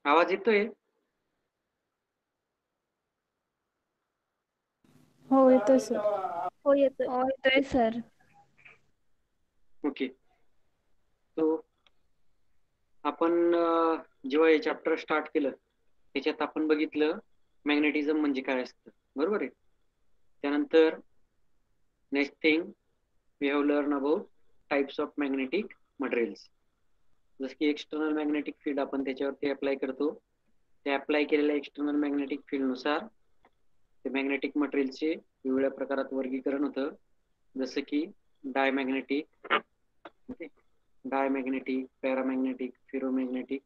आवाज येतोय? हो येतोय सर. हो येतोय. हो येतोय सर. ओके. तो आपण जेव्हा हे चॅप्टर स्टार्ट केलं त्याच्यात आपण बघितलं मॅग्नेटिझम म्हणजे काय असतं, बरोबर आहे. त्यानंतर next thing we have learn about types of magnetic materials. जसं की एक्सटर्नल मॅग्नेटिक फील्ड आपण त्याच्यावरती अप्लाय करतो. त्या अप्लाय केलेल्या एक्सटर्नल मॅग्नेटिक फील्डनुसार ते मॅग्नेटिक मटेरियलचे वेगवेगळ्या प्रकारात वर्गीकरण होतं. जसं की डायमॅग्नेटिक, डायमॅग्नेटिक, पॅरामॅग्नेटिक, फेरोमॅग्नेटिक,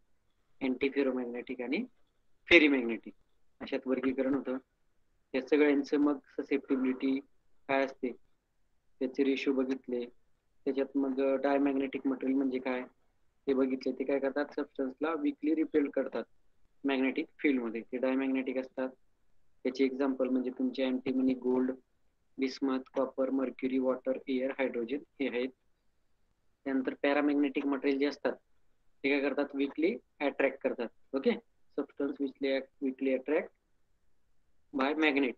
अँटीफेरोमॅग्नेटिक आणि फेरीमॅग्नेटिक अशात वर्गीकरण होतं. या सगळ्यांचं मग ससेप्टिबिलिटी काय असते त्याचे रेशो बघितले. त्याच्यात मग डायमॅग्नेटिक मटेरियल म्हणजे काय ते बघितले. ते काय करतात, सबस्टन्सला वीकली रिपेल करतात मॅग्नेटिक फील्डमध्ये. ते डायमॅग्नेटिक असतात. त्याचे एक्झाम्पल म्हणजे तुमचे antimony, gold, bismuth, copper, mercury, water, air, hydrogen हे आहेत. त्यानंतर पॅरामॅग्नेटिक मटेरियल जे असतात ते काय करतात, वीकली अट्रॅक्ट करतात. Okay, substance weakly attract by magnet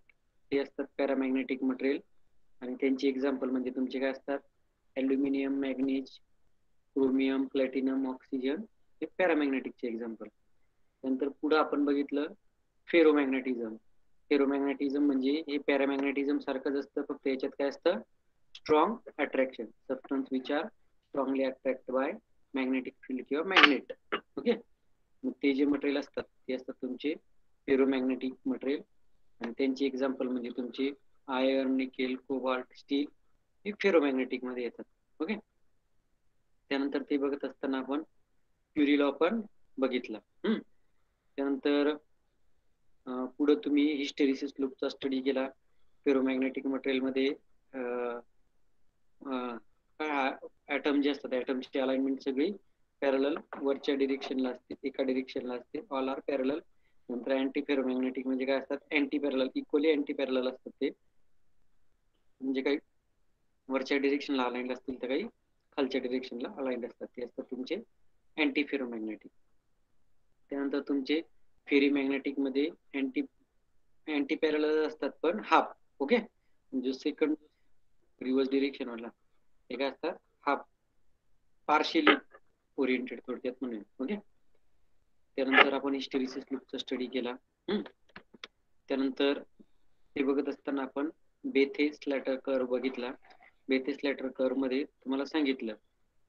हे असतात पॅरामॅग्नेटिक मटेरियल. आणि त्यांची एक्झाम्पल म्हणजे तुमचे काय असतात, aluminium, manganese, chromium, platinum, oxygen हे पॅरामॅग्नेटिकचे एक्झाम्पल. नंतर पुढे आपण बघितलं फेरोमॅग्नेटिझम. फेरोमॅग्नेटिझम म्हणजे हे पॅरामॅग्नेटिझम सारखंच असतं, फक्त याच्यात काय असतं, strong attraction. Substance which are strongly attract by magnetic field किंवा मॅग्नेट. ओके, मग ते जे मटेरियल असतात ते असतात तुमचे फेरोमॅग्नेटिक मटेरियल. आणि त्यांची एक्झाम्पल म्हणजे तुमचे आयर्न, निकेल, कोबाल्ट, स्टील हे फेरोमॅग्नेटिक मध्ये येतात. ओके, त्यानंतर ते बघत असताना आपण क्युरी लॉ पण बघितला. त्यानंतर पुढे तुम्ही हिस्टेरिसिस लूपचा स्टडी केला. फेरोमॅग्नेटिक मटेरियल मध्ये ॲटम जे असतात ॲटमची अलाइनमेंट सगळी पॅरलल वरच्या डिरेक्शनला असते, एका डिरेक्शनला असते, ऑल आर पॅरलल. नंतर अँटी फेरोमॅग्नेटिक म्हणजे काय असतात, anti parallel, equally anti parallel असतात. ते म्हणजे काही वरच्या डिरेक्शनला अलाइंड असतील तर काही खालच्या डिरेक्शनला अलाइंड असतात. ते असतात तुमचे अँटी फेरोमॅग्नेटिक. त्यानंतर तुमचे फेरी मॅग्नेटिक मध्ये अँटी पॅरलल असतात पण हाफ. ओके, जो सेकंड रिव्हर्स डिरेक्शन वाला हे काय असतात, हाफ पार्शियली ओरिएंटेड थोडक्यात म्हणून. ओके, त्यानंतर आपण हिस्टेरिसिस लूपचा स्टडी केला. त्यानंतर ते बघत असताना आपण बेथे स्लॅटर कर्व बघितला. बेथे स्लॅटर कर्व मध्ये तुम्हाला सांगितलं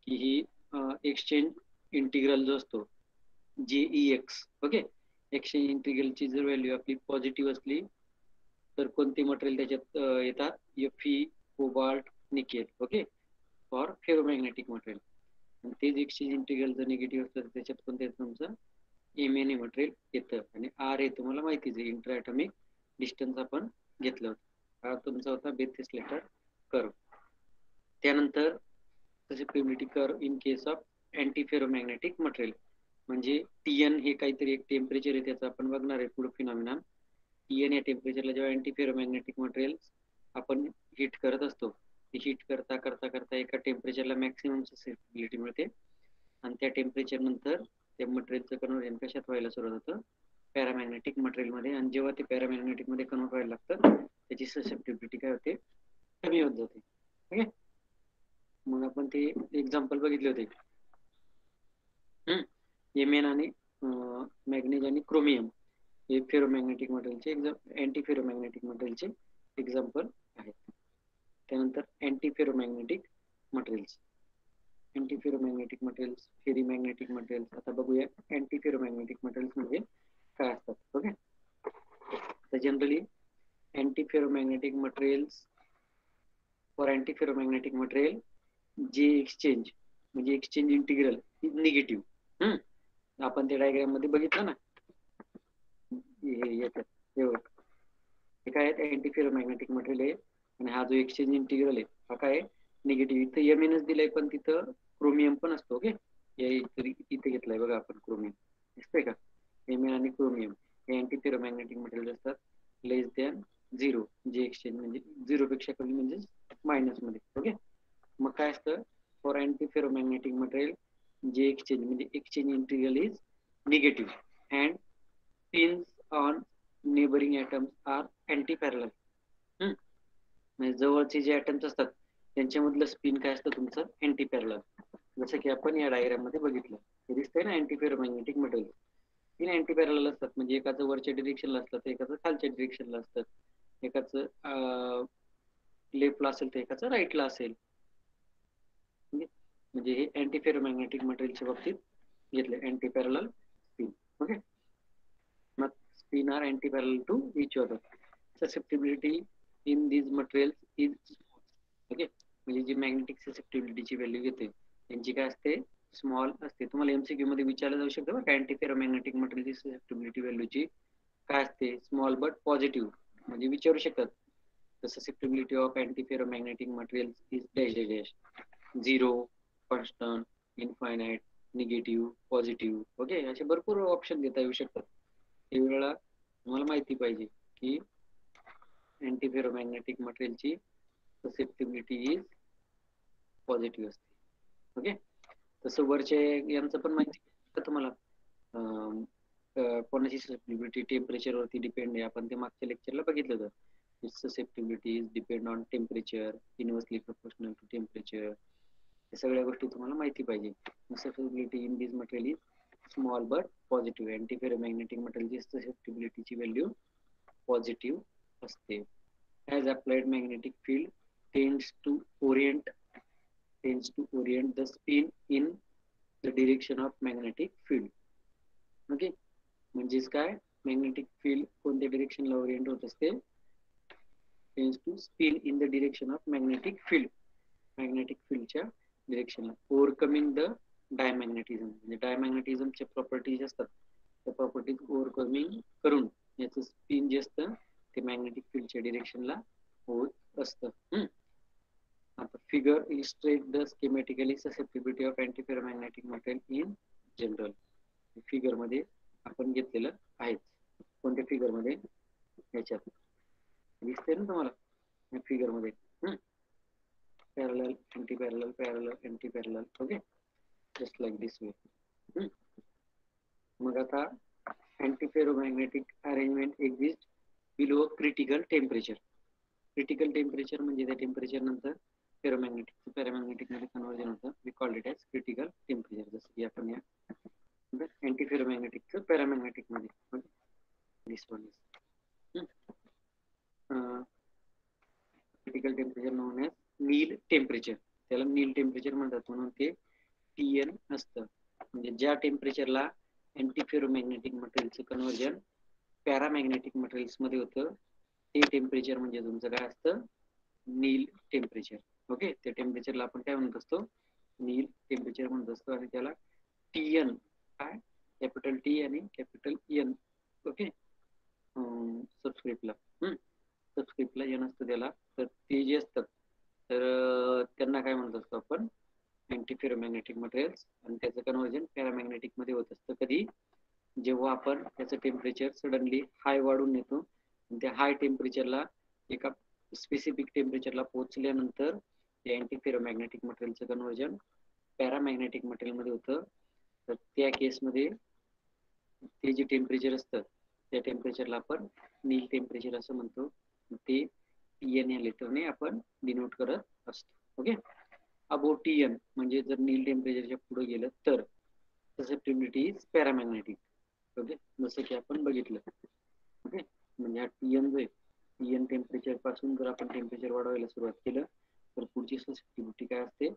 की ही एक्सचेंज इंटिग्रल जो असतो JEX. ओके, एक्सचेंज इंटिग्रलची जर व्हॅल्यू आपली पॉझिटिव्ह असली तर कोणते मटेरियल त्याच्यात येतात, Fe, cobalt, nickel. Okay, for ferromagnetic material. आणि तेच एक्सचेंज इंटिग्रल जर निगेटिव्ह असलं तर त्याच्यात कोणतं येतं, तुमचं MnA मटेरियल येतं. आणि R हे तुम्हाला माहितीच आहे, इंटर ॲटॉमिक डिस्टन्स आपण घेतलं होतं. हा तुमचा होता बेथे स्लॅटर कर्व. त्यानंतर susceptibility curve in case of anti ferromagnetic material म्हणजे TN हे काहीतरी एक टेम्परेचर आहे, त्याचं आपण बघणार आहे पुढे फिनॉमिना. TN या टेम्परेचरला जेव्हा अँटी फेरोमॅग्नेटिक मटेरियल आपण हीट करत असतो, हीट करता करता करता एका टेम्परेचरला मॅक्सिमम ससेप्टिबिलिटी मिळते. आणि त्या टेम्परेचर नंतर त्या मटेरियलचं कन्व्हर्जन कशात व्हायला सुरुवात होतं, पॅरामॅग्नेटिक मटेरियल मध्ये. आणि जेव्हा ते पॅरामॅग्नेटिक मध्ये कन्व्हर्ट व्हायला लागतं त्याची ससेप्टिबिलिटी काय होते, कमी होत जाते. ओके, मग आपण ते एक्झाम्पल बघितले होते. Mn आणि मॅग्नेज आणि क्रोमियम हे फेरोमॅग्नेटिक मटेरियलचे अँटी फेरोमॅग्नेटिक मटेरियलचे एक्झाम्पल आहेत. त्यानंतर antiferromagnetic materials, antiferromagnetic materials, ferrimagnetic materials. आता बघूया अँटी फेरोमॅग्नेटिक मटेरियल्स म्हणजे काय असतात. ओके, तर generally anti ferromagnetic materials for anti ferromagnetic material जे एक्सचेंज म्हणजे एक्सचेंज इंटिग्रल निगेटिव्ह. आपण त्या डायग्राम मध्ये बघितलं ना, हे काय आहे, अँटी फेरोमॅग्नेटिक मटेरियल आहे. आणि हा जो एक्सचेंज इंटिग्रल आहे हा काय निगेटिव्ह. इथं Mnच दिलंय पण तिथं क्रोमियम पण असतो. ओके, इथे घेतलंय बघा आपण क्रोमियम, दिसतंय का, Mn आणि क्रोमियम हे अँटी फेरोमॅग्नेटिक मटेरियल असतात लेस दॅन 0, जे एक्सचेंज म्हणजे 0 पेक्षा कमी म्हणजे मायनस मध्ये. ओके, मग काय असतं, फॉर अँटी फेरोमॅग्नेटिक मटेरियल जे एक्सचेंज म्हणजे exchange integral is negative. and spins on neighboring atoms are anti-parallel. म्हणजे जवळचे जे atoms असतात त्यांच्यामधलं स्पिन काय असतं तुमचं अँटी पॅरलल. जसं की आपण या डायग्राम मध्ये बघितलं हे दिसतंय ना अँटी फेरोमॅग्नेटिक मटेरियल. तीन अँटी पॅरलल असतात म्हणजे एकाचं वरच्या डिरेक्शनला असतं तर एकाचं खालच्या डिरेक्शनला असतं, एकाचं लेफ्टला असेल तर एकाचं राईटला असेल. म्हणजे हे अँटी फेरोमॅग्नेटिक मटेरियलच्या बाबतीत घेतले अँटी पॅरलल स्पिन. ओके, मग spin are anti parallel to each other. Susceptibility in these materials is okay, म्हणजे जी मॅग्नेटिक ससेप्टिबिलिटीची व्हॅल्यू येते त्यांची काय असते स्मॉल असते. तुम्हाला एमसीक्यू मध्ये विचारलं जाऊ शकतं बरं का अँटी फेरोमॅग्नेटिक मटेरियलची ससेप्टिबिलिटी व्हॅल्यूची काय असते स्मॉल बट पॉझिटिव्ह म्हणजे विचारू शकतात. The susceptibility of antiferromagnetic materials is dash dash dash, zero, constant, infinite, negative, positive. Okay, असे भरपूर ऑप्शन देता येऊ शकतात. काही वेळेला तुम्हाला माहिती पाहिजे की अँटीफेरोमॅग्नेटिक मटेरियलची ससेप्टिबिलिटी इज पॉझिटिव्ह असते. ओके, तसं वरचे यांचं पण माहिती का तुम्हाला कोणाची ससेप्टिबिलिटी टेम्परेचरवरती डिपेंड आहे, आपण ते मागच्या लेक्चरला बघितलं होतं. Its susceptibility is depend on temperature, inversely proportional to temperature. हे सगळ्या गोष्टी तुम्हाला माहिती पाहिजे. Susceptibility in this material is small but positive. Antiferromagnetic material ची susceptibility ची व्हॅल्यू पॉझिटिव्ह असते. As applied magnetic field tends to orient the spin in the direction of magnetic field. Okay, म्हणजेच काय मॅग्नेटिक फील्ड कोणत्या डिरेक्शनला Orient होत असते tends to spin in the direction of magnetic field. Magnetic फील्डच्या डिरेक्शनला. ओव्हरकमिंग the डायमॅग्नेटिझम म्हणजे डायमॅग्नेटिझमच्या properties असतात त्या properties ओव्हरकमिंग करून याचं स्पिन जे असतं ते मॅग्नेटिक फील्डच्या डिरेक्शनला होत असतं. आता figure illustrate the schematically susceptibility of antiferromagnetic material in general. Figure मध्ये आपण घेतलेलं आहे. कोणत्या फिगर मध्ये याच्यात दिसते ना तुम्हाला या फिगर मध्ये parallel antiparallel parallel antiparallel. Okay, just like this way. मग आता antiferromagnetic arrangement exist below critical temperature. Critical temperature म्हणजे त्या टेम्परेचर नंतर फेरोमॅग्नेटिक पॅरामॅग्नेटिक मध्ये कन्वर्जन होतं. We called it as critical temperature. जसं की आपण या अँटीफेरोमॅग्नेटिकचं पॅरामॅग्नेटिक मध्ये this one critical temperature known as Neel temperature. त्याला नील टेम्परेचर म्हणतात म्हणून ते TN असतं. म्हणजे ज्या टेम्परेचरला अँटीफेरोमॅग्नेटिक मटेरियलचं कन्वर्जन पॅरामॅग्नेटिक मटेरियल्स मध्ये होतं ते टेम्परेचर म्हणजे तुमचं काय असतं नील टेम्परेचर. ओके, त्या टेम्परेचरला आपण काय म्हणत असतो नील टेम्परेचर म्हणत असतो आणि त्याला TN काय कॅपिटल T आणि कॅपिटल N. ओके, सबस्क्रिप्टला सबस्क्रिप्टला N असतं त्याला. तर ते जे असतात तर त्यांना काय म्हणत असतो आपण अँटीफेरोमॅग्नेटिक मटेरियल्स आणि त्याचं कन्वर्जन पॅरामॅग्नेटिक मध्ये होत असतं. कधी जेव्हा आपण त्याचं टेम्परेचर सडनली हाय वाढून नेतो त्या हाय टेम्परेचरला एका स्पेसिफिक टेम्परेचरला पोहोचल्यानंतर त्या अँटीफेरोमॅग्नेटिक मटेरियलचं कन्वर्जन पॅरामॅग्नेटिक मटेरियल मध्ये होतं. तर त्या केसमध्ये ते जे टेम्परेचर असतं त्या टेम्परेचरला आपण नील टेम्परेचर असं म्हणतो. ते TN या लेटरने आपण डिनोट करत असतो. ओके, अबो TN म्हणजे जर नील टेम्परेचरच्या पुढे गेलं तर ससेप्टिबिलिटी इज पॅरामॅग्नेटिक. ओके, जसं की आपण बघितलं. ओके, म्हणजे हा TN जो आहे TN टेम्परेचर पासून जर आपण टेम्परेचर वाढवायला सुरुवात केलं तर पुढची ससेप्टिबिलिटी काय असते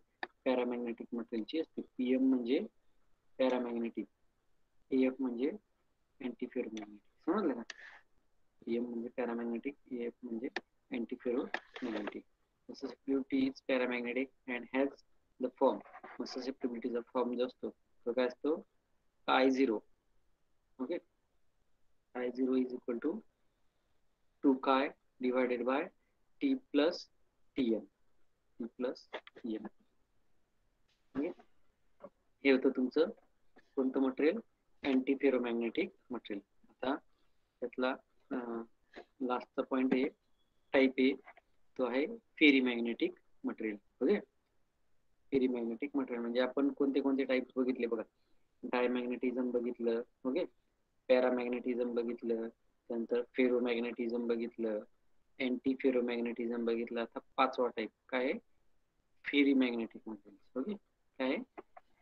पॅरामॅग्नेटिक मटेरियलची असते. PM म्हणजे पॅरामॅग्नेटिक, AF म्हणजे अँटीफेरोमॅग्नेटिक. समजलं का? PM म्हणजे पॅरामॅग्नेटिक, AF म्हणजे अँटीफेरोमॅग्नेटिक. Susceptibility is paramagnetic and has the form. Susceptibility चा फॉर्म जो असतो तो काय असतो I0. Okay, I0 is equal to 2 chi divided by T plus TN. T plus TN. हे होतं तुमचं कोणतं मटेरियल अँटीफेरोमॅग्नेटिक मटेरियल. आता त्यातला लास्टचा पॉइंट आहे टाईप ए तो आहे फेरीमॅग्नेटिक मटेरियल. ओके, फेरीमॅग्नेटिक मटेरियल म्हणजे आपण कोणते कोणते टाईप्स बघितले बघा. डायमॅग्नेटिझम बघितलं. ओके, पॅरामॅग्नेटिझम बघितलं, त्यानंतर फेरोमॅग्नेटिझम बघितलं, अँटी फेरोमॅग्नेटिझम बघितलं. आता 5वा टाईप काय आहे? Ferrimagnetic materials. ओके, काय आहे?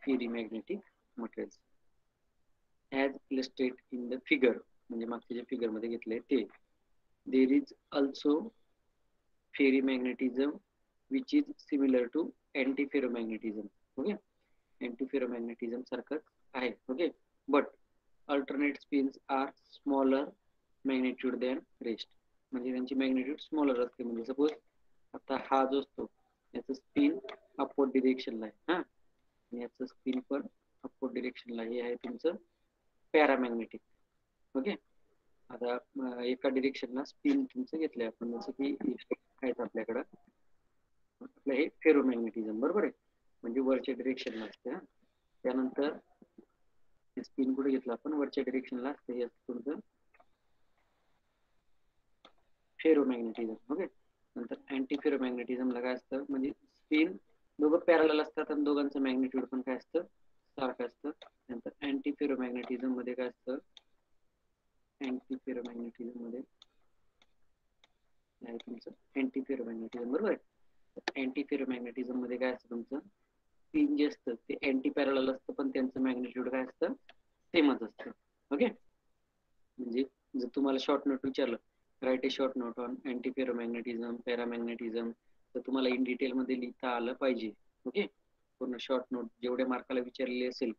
Ferrimagnetic materials as illustrate in the figure, म्हणजे मागच्या जे फिगर मध्ये घेतलंय ते. There is also ferrimagnetism which is similar to antiferromagnetism. Okay, antiferromagnetism सारखंच आहे. Okay, but alternate spins are smaller magnitude than rest, म्हणजे त्यांची मॅग्नेट्यूड स्मॉलर असते. म्हणजे सपोज आता हा जो असतो याचं स्पिन अपवर्ड डिरेक्शनला आहे, हा, आणि याचं स्पिन पण अपवर्ड डिरेक्शनला. हे आहे तुमचं पॅरामॅग्नेटिक. ओके, आता एका डिरेक्शनला स्पिन तुमचं घेतलंय आपण, जसं की आहेत आपल्याकडं. आपलं हे फेरोमॅग्नेटिझम, बरोबर आहे, म्हणजे वरच्या डिरेक्शनला असते. त्यानंतर स्पिन कुठे घेतलं आपण? वरच्या डिरेक्शनला असते. हे तुमचं फेरोमॅग्नेटिझम. ओके, नंतर अँटी फेरोमॅग्नेटिझमला काय असतं? म्हणजे स्पिन दोघं पॅरलल असतात आणि दोघांचं मॅग्नेट्यूड पण काय असतं? सारखं असतं. नंतर अँटी फेरोमॅग्नेटिझम मध्ये काय असतं? अँटी फेरोमॅग्नेटिझम मध्ये तुमचं अँटी फेरोमॅग्नेटिझम, बरोबर आहे. अँटी फेरोमॅग्नेटिझम मध्ये काय असतं? तुमचं स्पिन जे असतं ते अँटी पॅरलल असतं, पण त्यांचं मॅग्नेट्यूड काय असतं? सेमच असतं. ओके, म्हणजे जर तुम्हाला शॉर्ट नोट विचारलं, write a short note on antiferromagnetism, paramagnetism, तर तुम्हाला इन डिटेल मध्ये लिहिता आलं पाहिजे. ओके, पूर्ण शॉर्ट नोट जेवढ्या मार्काला विचारलेली असेल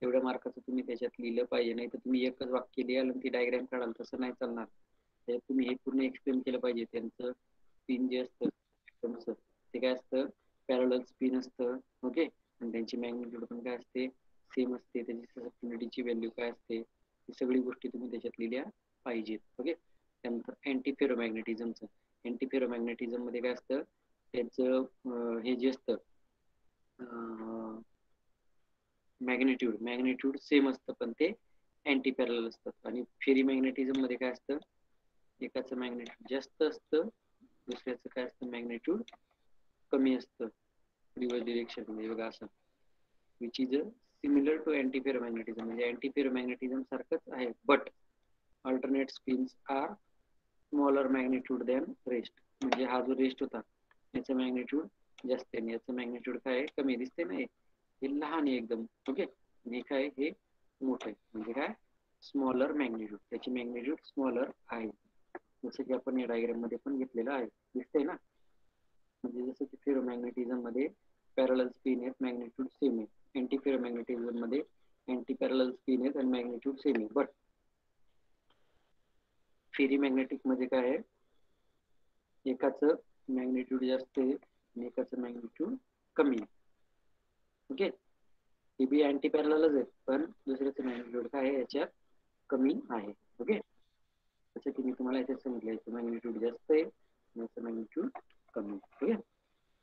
तेवढ्या मार्काचं तुम्ही त्याच्यात लिहिलं पाहिजे. नाही तर तुम्ही एकच वाक्य लिहाल आणि ती डायग्राम काढाल, तसं नाही चालणार. त्याच्यात तुम्ही हे पूर्ण एक्सप्लेन केलं पाहिजे. त्यांचं स्पिन जे असतं तुमचं ते काय असतं? पॅरलल स्पिन असतं. ओके, आणि त्यांची मॅग्नेट्यूड पण काय असते? सेम असते. त्याची ससेप्टिबिलिटीची व्हॅल्यू काय असते? ही सगळी गोष्टी तुम्ही त्याच्यात लिहिल्या पाहिजेत. ओके, त्यानंतर अँटी फेरोमॅग्नेटिझमचं. अँटी फेरोमॅग्नेटिझम मध्ये काय असतं? त्यांचं हे जे असतं मॅग्नेट्यूड सेम असतं, पण ते अँटी पॅरलल असतात. आणि फेरीमॅग्नेटिझम मध्ये काय असतं? एकाचं मॅग्नेट्यूड जास्त असतं, दुसऱ्याचं काय असतं? मॅग्नेट्यूड कमी असतं. रिव्हर्स डिरेक्शन मध्ये बघा असं, which is similar to antiferromagnetism, म्हणजे अँटी फेरोमॅग्नेटिझम सारखंच आहे, but alternate spins are smaller magnitude than rest. म्हणजे हा जो रेस्ट होता याचं मॅग्नेट्यूड जास्त आहे आणि याचं मॅग्नेट्यूड काय आहे? कमी. दिसते ना, हे लहान आहे एकदम. ओके, आणि काय? हे मोठं आहे. म्हणजे काय? Smaller magnitude. त्याची मॅग्नेट्यूड स्मॉलर आहे, जसं की आपण या डायग्राम मध्ये पण घेतलेलं आहे. दिसतंय ना, म्हणजे जसं की फेरोमॅग्नेटिझम मध्ये पॅरलल स्पिन आहेत, मॅग्नेट्यूड सेम आहे. अँटी फेरोमॅग्नेटिझम मध्ये अँटी पॅरलल स्पिन आहेत आणि मॅग्नेट्यूड सेम आहे. बट फेरीमॅग्नेटिक मध्ये काय आहे? एकाचं मॅग्नेट्यूड जास्त आहे आणि एकाचं मॅग्नेट्यूड कमी आहे. ओके, हे बी अँटी पॅरललच आहेत, पण दुसऱ्याचं मॅग्नेट्यूड काय आहे? याच्यात कमी आहे. ओके, जसं की मी तुम्हाला याच्यात सांगितलं, याचं मॅग्नेट्यूड जास्त आहे आणि याचं मॅग्नेट्यूड कमी आहे. Okay,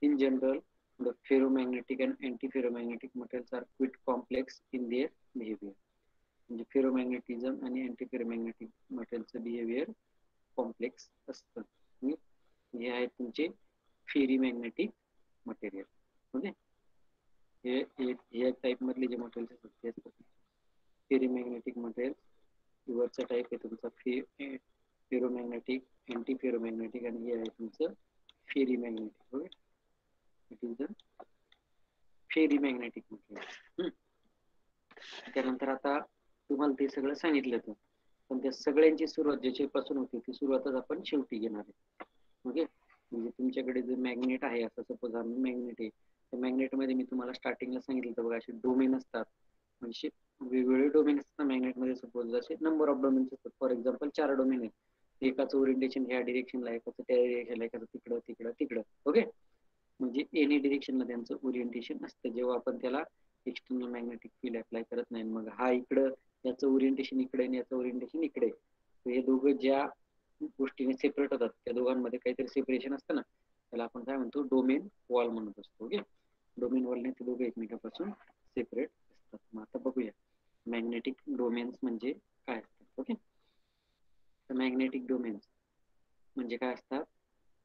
in general the ferromagnetic and anti-ferromagnetic materials are quite complex in their behavior. म्हणजे फेरोमॅग्नेटिझम आणि अँटी फेरोमॅग्नेटिक मटेरियलचं बिहेवियर कॉम्प्लेक्स असतं. हे आहेत तुमचे फेरीमॅग्नेटिक मटेरियल. ओके, हे टाईप मधले जे मटेरियल्स असतात ते असतात फेरीमॅग्नेटिक मटेरियल. वरचा टाईप आहे तुमचा फेरोमॅग्नेटिक, अँटी फेरोमॅग्नेटिक, आणि हे आहे तुमचं ferrimagnetic. Okay, it is the ferrimagnetic material. त्यानंतर आता तुम्हाला ते सगळं सांगितलं होतं, पण त्या सगळ्यांची सुरुवात ज्याच्यापासून होती ती सुरुवातच आपण शेवटी घेणार आहे. ओके, म्हणजे तुमच्याकडे जे मॅग्नेट आहे, असं सपोज आम्ही मॅग्नेट आहे, त्या मॅग्नेट मध्ये मी तुम्हाला स्टार्टिंगला सांगितलं होतं बघा, असे डोमेन असतात. म्हणजे वेगवेगळे डोमेन असतात मॅग्नेट मध्ये. सपोज जसे नंबर ऑफ डोमेन्स असतात. फॉर एक्झाम्पल 4 डोमेन आहेत. एकाचं ओरिएंटेशन ह्या डिरेक्शनला, एकाचं त्या डिरेक्शनला, एकाचं तिकडं तिकडं तिकडं. ओके, म्हणजे एनी डिरेक्शनला त्यांचं ओरिएंटेशन असतं. जेव्हा आपण त्याला एक्सटर्नल मॅग्नेटिक फील्ड अप्लाय करत नाही, मग हा इकडं, याचं ओरिएंटेशन इकडे आणि याचं ओरिएंटेशन इकडे, हे दोघं ज्या गोष्टीने सेपरेट होतात त्या दोघांमध्ये काहीतरी सेपरेशन असतं ना, त्याला आपण काय म्हणतो? डोमेन वॉल म्हणत असतो. ओके, डोमेन वॉलने ते दोघं एकमेकांपासून सेपरेट असतात. मग आता बघूया मॅग्नेटिक डोमेन्स म्हणजे काय असतात. ओके, तर मॅग्नेटिक डोमेन्स म्हणजे काय असतात?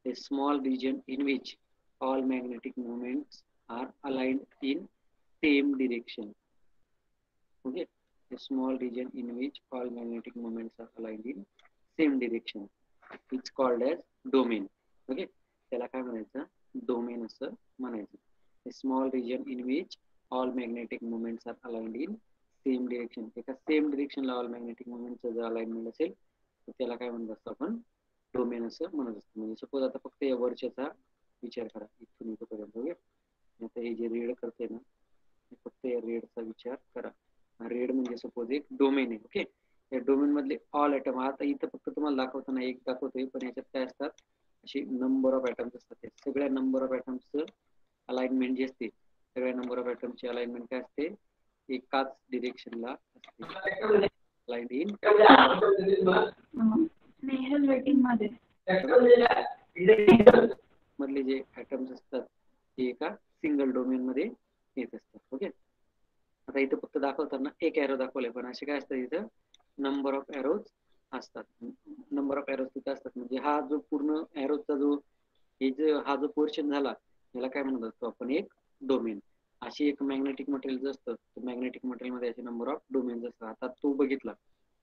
a small region in which all magnetic moments are aligned in same direction. Okay, a small region in which all magnetic moments are aligned in same direction. It's called as domain. Okay, त्याला काय म्हणायचं, domain असं म्हणायचं. A small region in which all magnetic moments are aligned in same direction. एका same डिरेक्शनला all magnetic मोमेंटचं जर alignment असेल तर त्याला काय म्हणत असतो आपण, डोमेन असं म्हणत असतो. म्हणजे सपोज आता फक्त या वरच्याचा विचार करा, इथून इथपर्यंत. ओके, आता हे जे रेड करते ना, फक्त या रेडचा विचार करा. रेड म्हणजे सपोज एक डोमेन आहे. ओके, या डोमेन मधले ऑल ॲटम, आता इथं फक्त तुम्हाला दाखवताना एक दाखवतोय, पण याच्यात काय असतात, असे नंबर ऑफ ॲटम्स असतात. सगळ्या नंबर ऑफ ॲटम्सचं अलाइनमेंट जे असते, सगळ्या नंबर ऑफ ॲटमची अलाइनमेंट काय असते, एकाच डिरेक्शनला असते. अलाइन्ड इन स्नेहल वेटिंग मध्ये मधले जे ॲटम्स असतात ते एका सिंगल डोमेन मध्ये येत असतात. ओके, आता इथं फक्त दाखवताना एक एरो दाखवले, पण असे काय असतात, इथं नंबर ऑफ एरोज असतात. नंबर ऑफ एरोज तिथे असतात. म्हणजे हा जो पूर्ण एरोजचा जो हा जो पोर्शन झाला, याला काय म्हणत असतो आपण, एक डोमेन. अशी एक मॅग्नेटिक मटेरियल जे असतं, मॅग्नेटिक मटेरियल मध्ये असे नंबर ऑफ डोमेन्स असतात. आता तो बघितला,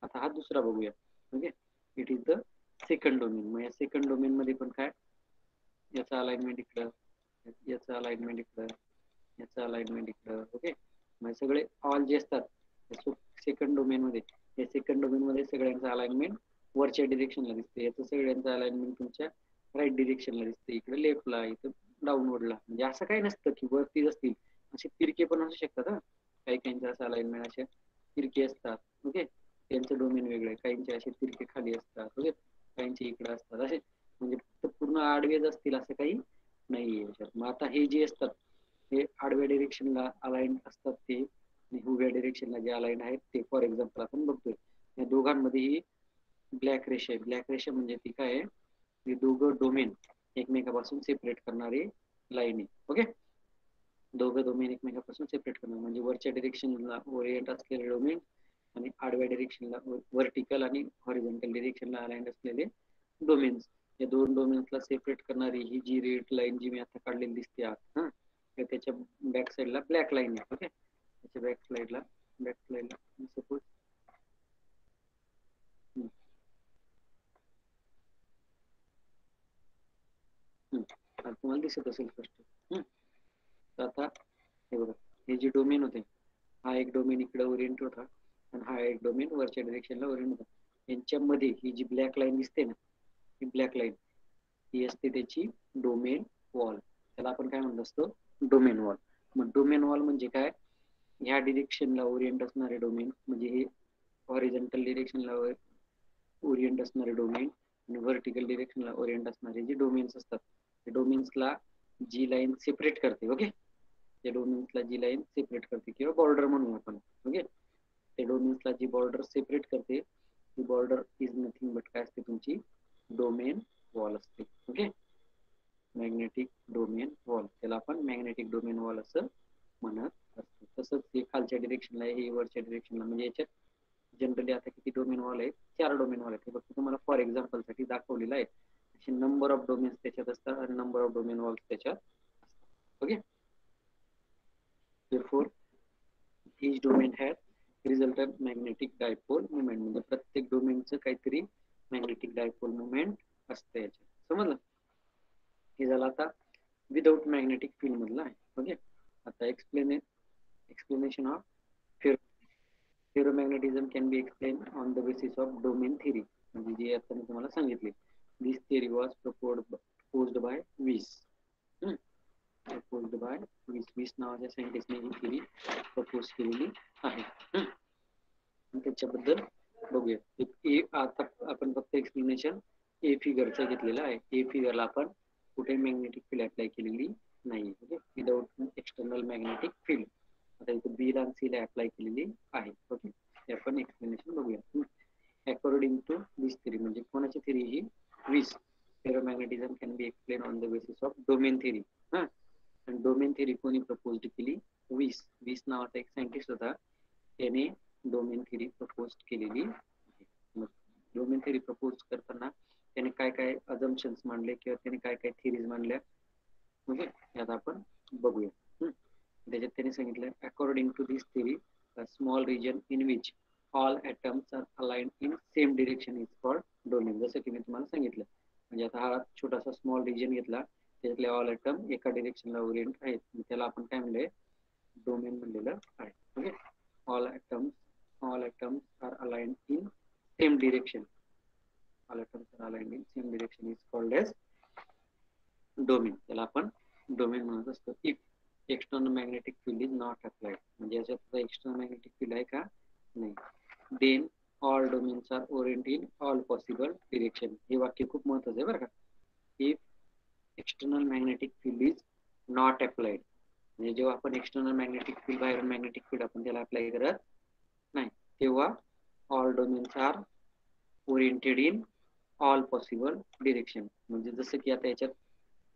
आता हा दुसरा बघूया. Okay, it is the second domain. मग या सेकंड डोमेन मध्ये पण काय, याचा अलाइनमेंट इकडं, याचा अलाइनमेंट इकडं, याचा अलाइनमेंट इकडं. ओके, म्हणजे सगळे ऑल जे असतात सेकंड डोमेन मध्ये, या सेकंड डोमेन मध्ये सगळ्यांचा अलाइनमेंट वरच्या डिरेक्शनला दिसते. याचं सगळ्यांचं अलाइनमेंट तुमच्या राईट डिरेक्शनला दिसते, इकडे लेफ्टला, इथं डाऊनवर्डला. म्हणजे असं काही नसतं की वरतीच असतील, असे तिरके पण असू शकतात. हा, काही काहींचं असं अलाइनमेंट असे तिरके असतात. ओके, त्यांचं डोमेन वेगळे, काहींचे असे तिरके खाली असतात. ओके, काहींचे इकडे असतात. असे म्हणजे पूर्ण आडवेच असतील असं काही नाहीये याच्यात. मग आता हे जे असतात हे आडव्या डिरेक्शनला अलाइंड असतात ते, आणि उभ्या डिरेक्शनला जे अलाइंड आहेत ते. फॉर एक्झाम्पल आपण बघतोय या दोघांमध्येही ब्लॅक रेषा आहे. ब्लॅक रेषा म्हणजे ती काय आहे, हे दोघं डोमेन एकमेकापासून सेपरेट करणारे लाईन आहे. ओके, दोघं डोमेन एकमेकापासून सेपरेट करणार म्हणजे वरच्या डिरेक्शनला ओरिएंट असलेले डोमेन आणि आडव्या डिरेक्शनला व्हर्टिकल आणि हॉरिझॉन्टल डिरेक्शनला अलाइंड असलेले डोमेन्स. या दोन डोमेन्सला सेपरेट करणारी ही जी रेड लाईन जी मी आता काढलेली दिसते आत, हा, त्याच्या बॅक साईडला ब्लॅक लाईन आहे. ओके, त्याच्या बॅक साईडला सपोज तुम्हाला दिसत असेल स्पष्ट. आता हे बघा, हे जे डोमेन होते, हा एक डोमेन इकडे ओरिएंट होता आणि हा एक डोमेन वरच्या डिरेक्शनला ओरिएंट होता. यांच्यामध्ये ही जी ब्लॅक लाईन दिसते ना, ही ब्लॅक लाईन ही असते त्याची डोमेन वॉल. त्याला आपण काय म्हणत असतो, डोमेन वॉल. मग डोमेन वॉल म्हणजे काय, ह्या डिरेक्शनला ओरिएंट असणारे डोमेन, म्हणजे हे हॉरिझॉन्टल डिरेक्शनला ओरिएंट असणारे डोमेन आणि व्हर्टिकल डिरेक्शनला ओरिएंट असणारे जे डोमेन्स असतात, त्या डोमेन्सला जी लाईन सेपरेट करते. ओके, त्या डोमेन्सला जी लाईन सेपरेट करते किंवा बॉर्डर म्हणून आपण. ओके, त्या डोमेन्सला जी बॉर्डर सेपरेट करते, ती बॉर्डर इज नथिंग बट काय असते, तुमची डोमेन वॉल असते. ओके, मॅग्नेटिक डोमेन वॉल, त्याला आपण मॅग्नेटिक डोमेन वॉल असं म्हणत असतो. तसंच हे खालच्या डिरेक्शनला आहे, हे वरच्या डिरेक्शनला. म्हणजे याच्यात जनरली आता किती डोमेन वॉल आहेत, 4 डोमेन वॉल आहेत. हे फक्त तुम्हाला फॉर एक्झाम्पल साठी दाखवलेलं आहे. असे नंबर ऑफ डोमेन्स त्याच्यात असतात आणि नंबर ऑफ डोमेन वॉल्स त्याच्यात असतात. Okay, therefore each domain has resultant magnetic dipole moment. म्हणजे प्रत्येक डोमेनचं काहीतरी मॅग्नेटिक डायपोल मुवमेंट असते याच्यात. समजलं? हे झालं आता विदाउट मॅग्नेटिक फील्ड मधलं आहे. ओके, आता explanation of ferromagnetism can be explained on the basis of domain theory. म्हणजे जे आता मी तुम्हाला सांगितले, this theory was proposed by Weiss. proposed by Weiss नावाच्या सायंटिस्टने ही थिअरी प्रपोज केलेली आहे. त्याच्याबद्दल बघूया. आता आपण फक्त एक्सप्लेनेशन ए फिगरचं घेतलेलं आहे. ए फिगरला आपण कुठे मॅग्नेटिक फील्ड अप्लाय केलेली नाही. Okay, without external magnetic field. आता इथे बी ला सी ला अप्लाय केलेली आहे. ओके, ते आपण एक्सप्लेनेशन बघूया. अकॉर्डिंग टू दिस थिअरी, म्हणजे कोणाची थिअरी ही, Weiss. Ferromagnetism can be explain on the basis of domain theory. आणि डोमेन थिअरी कोणी प्रपोज केली, विस नावाचा एक सायंटिस्ट होता, त्याने डोमेन थिअरी प्रपोज केलेली आहे. डोमेन थिअरी प्रपोज करताना त्याने काय काय अजम्पशन्स मांडले किंवा त्याने काय काय थिअरीज मांडल्या, म्हणजे यात आपण बघूया. त्याच्यात त्याने सांगितलं, according to this theory a small region in which all atoms are aligned in same direction is called domain. जसं की मी तुम्हाला सांगितलं, म्हणजे आता हा छोटासा स्मॉल रिजन घेतला, त्याच्यातले ऑल ॲटम एका डिरेक्शनला ओरिएंट आहेत, त्याला आपण काय म्हणले, डोमेन म्हणलेलं आहे. Okay, all atoms are aligned in same direction. All atoms are aligned in same direction is called as domain. त्याला आपण डोमेन म्हणत असतो. If external magnetic field is not applied, म्हणजे याच्यात एक्सटर्नल मॅग्नेटिक फील्ड आहे का, नाही, then all domains are orient in all possible direction. हे वाक्य खूप महत्वाचं आहे बरं का. If external magnetic field is not applied, म्हणजे जेव्हा आपण एक्सटर्नल मॅग्नेटिक फील्ड, बाहेरून मॅग्नेटिक फील्ड आपण त्याला अप्लाय करत नाही, तेव्हा all domains are oriented in all possible direction. म्हणजे जसं की आता याच्यात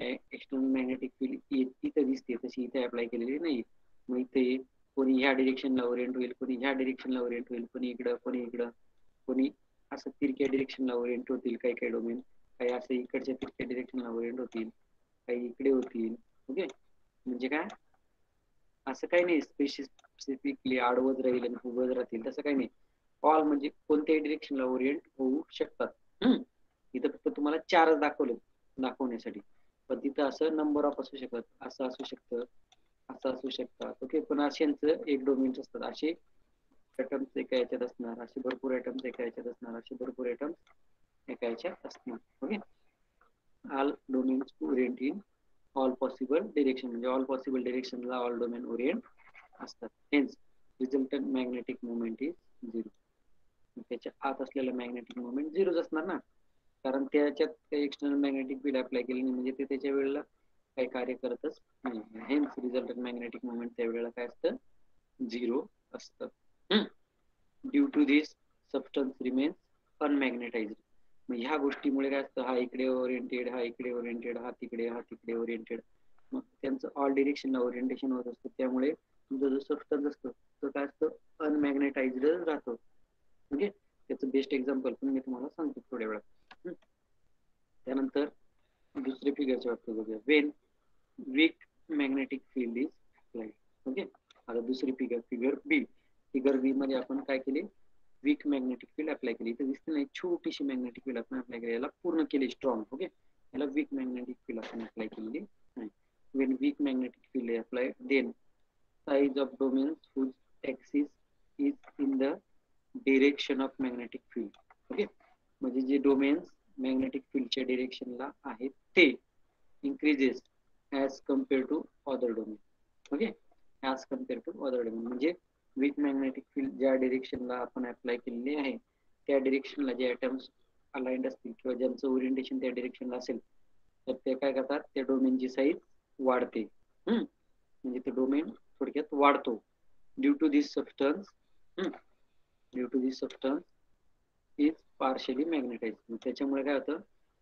एक्सटर्नल मॅग्नेटिक फील्ड इथं दिसते, तशी इथे अप्लाय केलेली नाही. मग इथे कोणी ह्या डिरेक्शनला ओरिएंट होईल, कोणी ह्या डिरेक्शनला ओरिएंट होईल, कोणी इकडं, कोणी असं तिरक्या डिरेक्शनला ओरिएंट होतील. काही काही डोमेन काही असं इकडच्या तिरक्या डिरेक्शनला ओरिएंट होतील, काही इकडे होतील. ओके, म्हणजे काय, असं काही नाही स्पेसिफिकली आडवत राहील आणि उभं राहतील, तसं काही नाही. ऑल म्हणजे कोणत्याही डिरेक्शनला ओरिएंट होऊ शकतात. इथं फक्त तुम्हाला 4च दाखवण्यासाठी, पण तिथं असं नंबर ऑफ असू शकत, असं असू शकतं, असं असू शकतात. ओके, पण अशांचं एक डोमेन्स असतात. असे ॲटम्स एका याच्यात असणार, असे भरपूर ॲटम्स एका याच्यात असणार, असे भरपूर ॲटम्स एका याच्यात असणार. Okay, all domains orient in all possible direction, म्हणजे ऑल पॉसिबल डिरेक्शनला ऑल डोमेन ओरिएंट असतात. Hence resultant magnetic movement is 0. त्याच्या आत असलेलं मॅग्नेटिक मुवमेंट 0च असणार ना, कारण त्याच्यात काही एक्सटर्नल मॅग्नेटिक फील्ड अप्लाय केली नाही, म्हणजे ते त्याच्या वेळेला काही कार्य करतच नाही. हेन्स रिझल्टंट मॅग्नेटिक मुवमेंट त्यावेळेला काय असतं, 0 असतं. Due to this substance remains unmagnetized. मग ह्या गोष्टीमुळे काय असतं, हा इकडे ओरिएंटेड, हा इकडे ओरिएंटेड, हा तिकडे ओरिएंटेड, मग त्यांचं ऑल डिरेक्शनला ओरिएंटेशन होत असतं. त्यामुळे तुमचा जो सबस्टन्स असतो तो काय असतो, अनमॅग्नेटाइज्ड राहतो. ओके, त्याचं बेस्ट एक्झाम्पल पण मी तुम्हाला सांगतो थोड्या वेळात. त्यानंतर दुसरे फिगरच्या बाबतीत बघूया. When weak magnetic field is applied. Okay, आता दुसरी फिगर बी. फिगर बी मध्ये आपण काय केले, वीक मॅग्नेटिक फील्ड अप्लाय केली. इथे दिसते नाही, छोटीशी मॅग्नेटिक फील्ड आपण अप्लाय केली, याला पूर्ण केली स्ट्रॉंग. ओके, याला वीक मॅग्नेटिक फील्ड आपण अप्लाय केलेली नाही. When weak magnetic field is applied, then size of domains whose axis is in the direction of magnetic field. Okay, म्हणजे जे डोमेन्स मॅग्नेटिक फील्डच्या डिरेक्शनला आहेत ते increases as compared to other domain. Okay, as compared to other domain, म्हणजे weak magnetic field ज्या डिरेक्शनला आपण apply केलेली आहे त्या डिरेक्शनला जे ॲटम्स अलाइंड असतील किंवा ज्यांचं ओरिएंटेशन त्या डिरेक्शनला असेल, तर ते काय करतात, त्या डोमेनची साईज वाढते. म्हणजे ते डोमेन थोडक्यात वाढतो. Due to this substance is partially magnetize. त्याच्यामुळे काय होतं,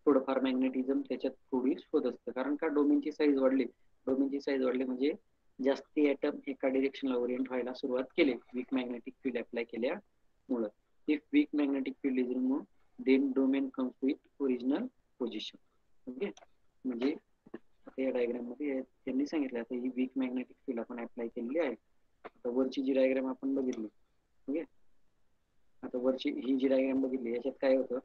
थोडंफार मॅग्नेटिझम त्याच्यात प्रोड्यूस होत असतं. कारण का, डोमेनची साईज वाढली म्हणजे जास्ती ॲटम एका डिरेक्शनला ओरिएंट व्हायला सुरुवात केली वीक मॅग्नेटिक फील्ड अप्लाय केल्यामुळं. If weak magnetic field is remove, then domain comes with original position. Okay, म्हणजे आता या डायग्राम मध्ये त्यांनी सांगितलं, आता ही वीक मॅग्नेटिक फील्ड आपण अप्लाय केलेली आहे. आता वरची जी डायग्राम आपण बघितली, ओके, आता वरची ही जी डायग्राम बघितली, याच्यात काय होतं,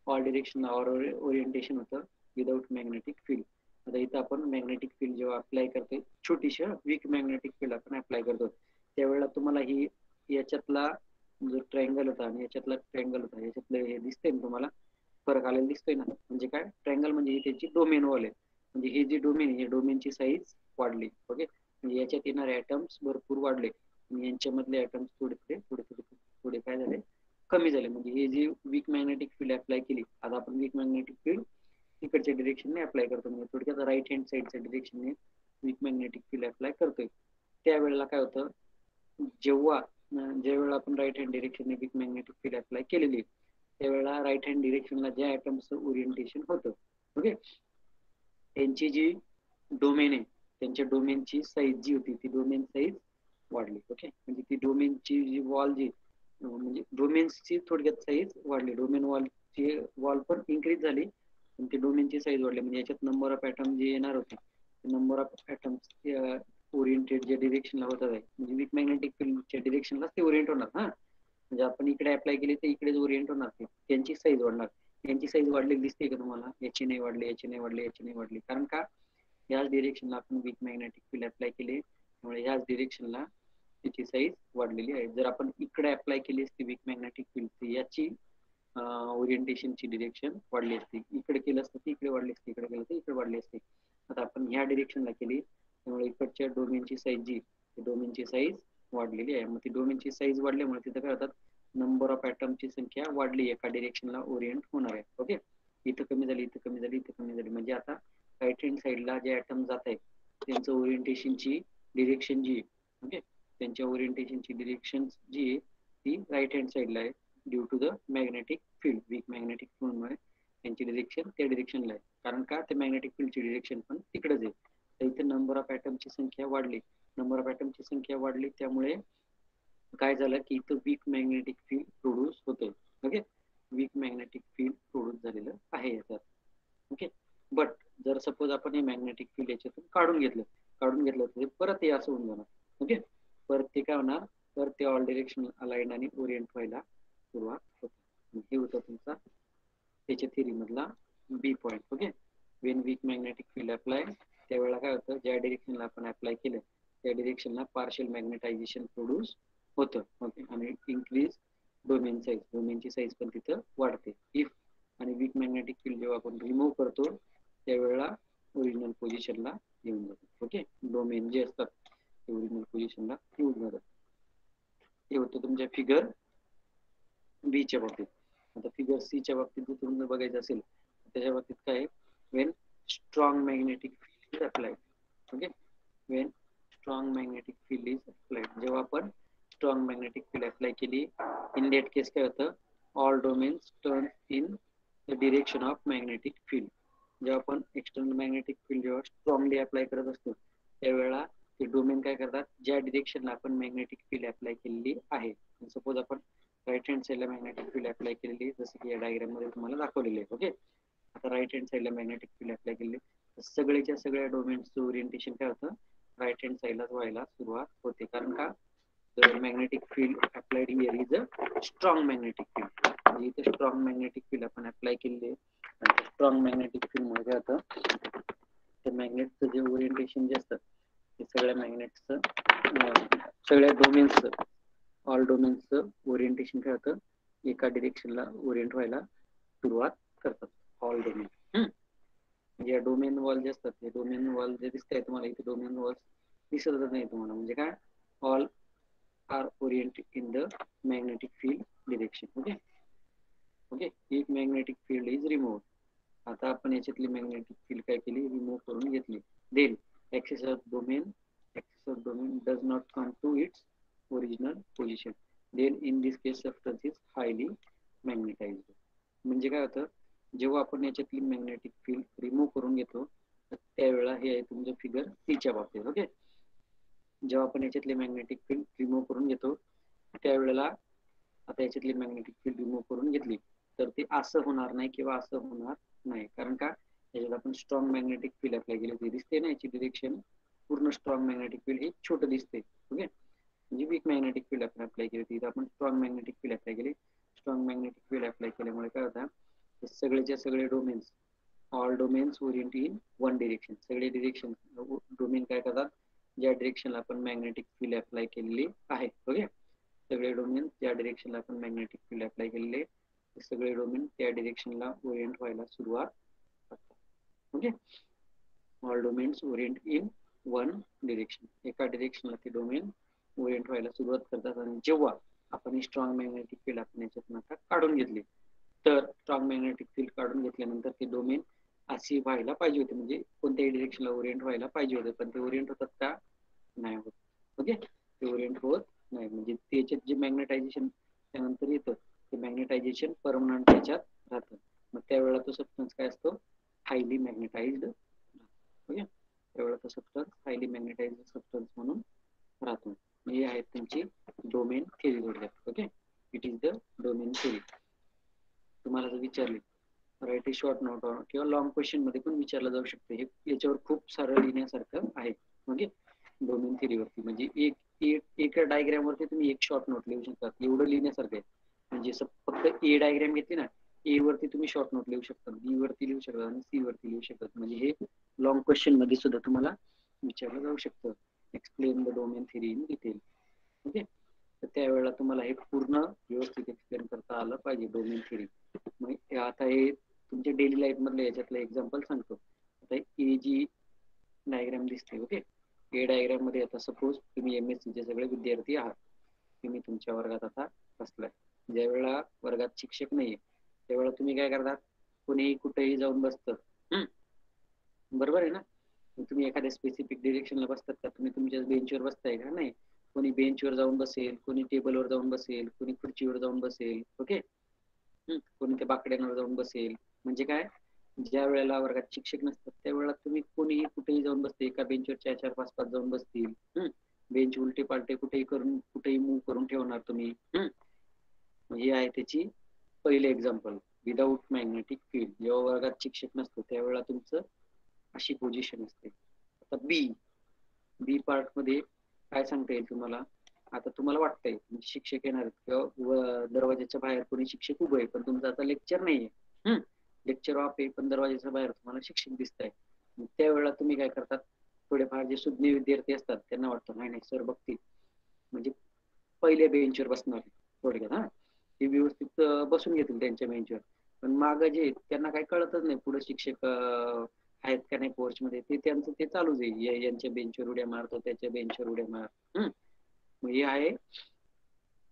ऑल डिरेक्शनला ओरिएंटेशन होतं विदाउट मॅग्नेटिक फील्ड. आता इथं आपण मॅग्नेटिक फील्ड जेव्हा अप्लाय करतो, छोटीशी वीक मॅग्नेटिक फील्ड आपण अप्लाय करतो, त्यावेळेला तुम्हाला ही याच्यातला जो ट्रायंगल होता आणि याच्यातला ट्रायंगल होता, याच्यातलं हे दिसतंय ना तुम्हाला, फरक आलेला दिसतोय ना. म्हणजे काय, ट्रायंगल म्हणजे ही त्याची डोमेन वॉल आहे, म्हणजे हे जे डोमेन, हे डोमेनची साईज वाढली. ओके, म्हणजे याच्यात येणारे ॲटम्स भरपूर वाढले आणि यांच्यामधले ॲटम्स थोडे काय झाले, कमी झाले. म्हणजे हे जी वीक मॅग्नेटिक फील्ड अप्लाय केली, आता आपण वीक मॅग्नेटिक फील्ड तिकडच्या डिरेक्शनने अप्लाय करतो, म्हणजे थोडक्यात राईट हँड साईडच्या डिरेक्शनने वीक मॅग्नेटिक फील्ड अप्लाय करतोय. त्यावेळेला काय होतं, ज्यावेळेला आपण राईट हँड डिरेक्शनने वीक मॅग्नेटिक फील्ड अप्लाय केलेली, त्यावेळेला राईट हँड डिरेक्शनला ज्या ॲटम्सचं ओरिएंटेशन होतं, ओके, त्यांची जी डोमेन आहे, त्यांच्या डोमेनची साईज जी होती, ती डोमेन साईज वाढली. ओके, म्हणजे ती डोमेनची जी वॉल जी, म्हणजे डोमेन्सची थोडक्यात साईज वाढली, डोमेन वॉल पण इन्क्रीज झाली आणि ती डोमेनची साईज वाढली. म्हणजे याच्यात नंबर ऑफ ॲटम जे येणार होते, नंबर ऑफ ॲटम्स ओरिएंटेड जे डिरेक्शनला होतात आहे म्हणजे वीक मॅग्नेटिक फील्डच्या डिरेक्शनलाच ते ओरिएंट होणार हा. म्हणजे आपण इकडे अप्लाय केली तर इकडेच ओरिएंट होणार ते, त्यांची साईज वाढणार. यांची साईज वाढलेली दिसते का तुम्हाला? याची नाही वाढली, याची नाही वाढली, याची नाही वाढली. कारण का याच डिरेक्शनला आपण वीक मॅग्नेटिक फील्ड अप्लाय केले, त्यामुळे याच डिरेक्शनला त्याची साईज वाढलेली आहे. जर आपण इकडे अप्लाय केली असती वीक मॅग्नेटिक फील्ड, याची ओरिएंटेशनची डिरेक्शन वाढली असती. इकडे केलं असतं ती इकडे वाढली असती, इकडे केलं तर इकडे वाढली असती. आता आपण ह्या डिरेक्शनला केली, त्यामुळे इकडच्या डोमेनची साईज जी डोमेनची साईज वाढलेली आहे. मग ती डोमेनची साईज वाढल्यामुळे तिथं काय होतात, नंबर ऑफ ॲटमची संख्या वाढली एका डिरेक्शनला ओरिएंट होणार आहे. ओके, इथं कमी झाली, इथं कमी झाली, इथं कमी झाली. म्हणजे आता राईट हँड साईडला जे ॲटम जात आहे त्यांचं ओरिएंटेशनची डिरेक्शन जी ओके, त्यांच्या ओरिएंटेशनची डिरेक्शन जी ती राईट हँड साईडला आहे due to the magnetic field. Weak magnetic फील्डमुळे त्यांची डिरेक्शन त्या डिरेक्शनला आहे. कारण का ते मॅग्नेटिक फील्डची डिरेक्शन पण तिकडेच आहे. तर इथे नंबर ऑफ ॲटमची संख्या वाढली, नंबर ऑफ ॲटमची संख्या वाढली, त्यामुळे काय झालं की इथं वीक मॅग्नेटिक फील्ड प्रोड्यूस होतोय. Okay, weak magnetic field produce झालेलं आहे याच्यात. ओके, बट जर सपोज आपण हे मॅग्नेटिक फील्ड याच्यातून काढून घेतलं तर परत हे असं होऊन जाणार. ओके, परत ते काय होणार, तर ते ऑल डिरेक्शन अलाइंड आणि ओरिएंट व्हायला सुरुवात होते. हे होतं तुमचा त्याच्या थिअरी मधला B point. Okay, when weak magnetic field apply, त्यावेळेला काय होतं, ज्या डिरेक्शनला आपण अप्लाय केलं त्या डिरेक्शनला पार्शियल मॅग्नेटायझेशन प्रोड्यूस होतं. ओके, आणि इंक्रीज डोमेन साईज, डोमेनची साईज पण तिथं वाढते. इफ आणि वीक मॅग्नेटिक फील्ड जेव्हा आपण रिमूव्ह करतो त्यावेळेला ओरिजिनल पोझिशनला येऊन जातात. ओके, डोमेन जे असतात ते ओरिजिनल पोझिशनला येऊन जातात. हे होतं तुमच्या फिगर बी च्या बाबतीत. आता फिगर सी च्या बाबतीत जर तुम्हाला बघायचं असेल त्याच्या बाबतीत काय आहे, Wien strong magnetic field is applied. Okay, Wien strong magnetic field is applied, जेव्हा आपण स्ट्रॉंग मॅग्नेटिक फील्ड अप्लाय केली, इन दॅट केस काय होतं, all domains turn in the direction of magnetic field. जेव्हा आपण एक्सटर्नल मॅग्नेटिक फील्ड जेव्हा strongly apply करत असतो त्यावेळेला ते डोमेन काय करतात, ज्या डिरेक्शनला आपण मॅग्नेटिक फील्ड अप्लाय केलेली आहे. सपोज आपण राईट हँड साईडला मॅग्नेटिक फील्ड अप्लाय केलेली जसं की या डायग्राम मध्ये तुम्हाला दाखवलेले आहे. ओके, आता राईट हँड साईडला मॅग्नेटिक फील्ड अप्लाय केलेली, सगळ्याच्या सगळ्या डोमेन्सचं ओरिएंटेशन काय होतं, राईट हँड साईडलाच व्हायला सुरुवात होते. कारण का, the magnetic field applied here is a strong magnetic field. म्हणजे इथे स्ट्रॉंग मॅग्नेटिक फील्ड आपण अप्लाय केलेली आहे. स्ट्रॉंग मॅग्नेटिक फील्ड मध्ये काय होतं, त्या मॅग्नेटचं जे ओरिएंटेशन जे असतं ते सगळ्या मॅग्नेटचं सगळ्या डोमेन्सचं ऑल डोमेन्सचं ओरिएंटेशन काय होतं, एका डिरेक्शनला ओरिएंट व्हायला सुरुवात करतात ऑल डोमेन. या डोमेन वॉल जे असतात ते डोमेन वॉल जे दिसत आहे तुम्हाला इथे, डोमेन वॉल दिसतच नाही तुम्हाला. म्हणजे काय, all are oriented in the magnetic field direction. Okay, okay, एक magnetic field is removed. आता आपण याच्यातली मॅग्नेटिक फील्ड काय केली, रिमूव्ह करून घेतली. Then axis of domain does not come to its original position. Then in this case substance is highly magnetized. म्हणजे काय होतं, जेव्हा आपण याच्यातली मॅग्नेटिक फील्ड रिमूव्ह करून घेतो त्यावेळेला हे आहे तुमचं फिगर सी च्या बाबतीत. ओके, जेव्हा आपण याच्यातले मॅग्नेटिक फील्ड रिमूव्ह करून घेतो त्यावेळेला, आता याच्यातली मॅग्नेटिक फील्ड रिमूव्ह करून घेतली तर ते असं होणार नाही किंवा असं होणार नाही. कारण का, याच्यात आपण स्ट्रॉंग मॅग्नेटिक फील्ड अप्लाय केली होती, दिसते ना याची डिरेक्शन पूर्ण स्ट्रॉंग मॅग्नेटिक फील्ड हे छोटं दिसते. ओके, म्हणजे वीक मॅग्नेटिक फील्ड आपण अप्लाय केली होती, आपण स्ट्रॉंग मॅग्नेटिक फील्ड अप्लाय केली. स्ट्रॉंग मॅग्नेटिक फील्ड अप्लाय केल्यामुळे काय होतं, सगळेच्या सगळे domains all domains orient in one direction. सगळे डिरेक्शन डोमेन काय करतात, ज्या डिरेक्शनला आपण मॅग्नेटिक फील्ड अप्लाय केलेली आहे. ओके, सगळे डोमेन ज्या डिरेक्शनला आपण मॅग्नेटिक फील्ड अप्लाय केलेले सगळे डोमेन त्या डिरेक्शनला ओरिएंट व्हायला सुरुवात करतात. Okay, all domains orient in one direction, एका डिरेक्शनला ते डोमेन ओरिएंट व्हायला सुरुवात करतात. आणि जेव्हा आपण स्ट्रॉंग मॅग्नेटिक फील्ड आपण याच्यातून आता काढून घेतली, तर स्ट्रॉंग मॅग्नेटिक फील्ड काढून घेतल्यानंतर ते डोमेन अशी व्हायला पाहिजे होते, म्हणजे कोणत्याही डिरेक्शनला ओरिएंट व्हायला पाहिजे होते, पण ते ओरिएंट होतात का, नाही होत. ओके, ते ओरिएंट होत नाही. म्हणजे त्याच्यात जे मॅग्नेटायझेशन त्यानंतर येतं ते मॅग्नेटायझेशन परमनंट त्याच्यात राहतं. मग त्यावेळेला तो सबस्टन्स काय असतो, हायली मॅग्नेटाइज्ड. ओके, त्यावेळेला तो सबस्टन्स हायली मॅग्नेटाइज्ड सबस्टन्स म्हणून राहतो. हे आहेत तुमची डोमेन थेरी थोडक्यात. Okay, it is the domain theory. तुम्हाला जर विचारले राईट ए शॉर्ट नोट किंवा लॉंग क्वेश्चन मध्ये पण विचारलं जाऊ शकते. हे याच्यावर खूप सारं लिहिण्यासारखं आहे. ओके, डोमेन थिअरीवरती. म्हणजे एका डायग्राम वरती तुम्ही एक शॉर्ट नोट लिहू शकता. एवढं लिहिण्यासारखं आहे. म्हणजे फक्त ए डायग्राम घेतली ना, ए वरती तुम्ही शॉर्ट नोट लिहू शकता, बी वरती लिहू शकता आणि सी वरती लिहू शकता. म्हणजे हे लॉंग क्वेश्चन मध्ये सुद्धा तुम्हाला विचारलं जाऊ शकतं. Explain the domain theory in detail. Okay, तर त्यावेळेला तुम्हाला हे पूर्ण व्यवस्थित एक्सप्लेन करता आलं पाहिजे डोमेन थिअरी. मग आता हे तुमच्या डेली लाईफ मधलं याच्यातलं एक्झाम्पल सांगतो. आता ए जी डायग्राम दिसते, ओके, ए डायग्राम मध्ये आता सपोज तुम्ही MSc चे सगळे विद्यार्थी आहात. तुम्ही तुमच्या वर्गात आता बसलाय. ज्या वेळेला वर्गात शिक्षक नाहीये त्यावेळेला तुम्ही काय करतात, कोणीही कुठेही जाऊन बसतं. बरोबर आहे ना. तुम्ही एखाद्या स्पेसिफिक डिरेक्शनला बसतात का, तुम्ही तुमच्या बेंचवर बसताय का, नाही. कोणी बेंचवर जाऊन बसेल, कोणी टेबलवर जाऊन बसेल, कोणी खुर्चीवर जाऊन बसेल. ओके, कोणी त्या बाकड्यांवर जाऊन बसेल. म्हणजे काय, ज्या वेळेला वर्गात शिक्षक नसतात त्यावेळेला तुम्ही कोणीही कुठेही जाऊन बसते. एका बेंचवर 4-4, 5-5 जाऊन बसतील. बेंच उलटे पालटे कुठेही करून कुठेही मूव्ह करून ठेवणार तुम्ही. हे आहे त्याची पहिले एक्झाम्पल. विदाऊट मॅग्नेटिक फील्ड, जेव्हा वर्गात शिक्षक नसतो त्यावेळेला तुमचं अशी पोझिशन असते. आता बी पार्ट मध्ये काय सांगता येईल तुम्हाला. आता तुम्हाला वाटतंय शिक्षक येणार किंवा दरवाजाच्या बाहेर कोणी शिक्षक उभं आहे, पण तुमचं आता लेक्चर नाहीये. लेक्चर ऑफ आहे पण दरवाजाच्या बाहेर तुम्हाला शिक्षक दिसत आहे. त्यावेळेला तुम्ही काय करतात, थोडेफार जे सुज्ञ विद्यार्थी असतात त्यांना वाटतं नाही सर बघतील, म्हणजे पहिले बेंचवर बसणार थोडक्यात. ते व्यवस्थित बसून घेतील त्यांच्या बेंचवर. पण मागं जे त्यांना काही कळतच नाही पुढे शिक्षक आहेत का नाही कोर्स मध्ये, ते त्यांचं ते चालूच आहे. यांच्या बेंचवर उड्या मारतो, त्याच्या बेंचवर उड्या मार. मग हे आहे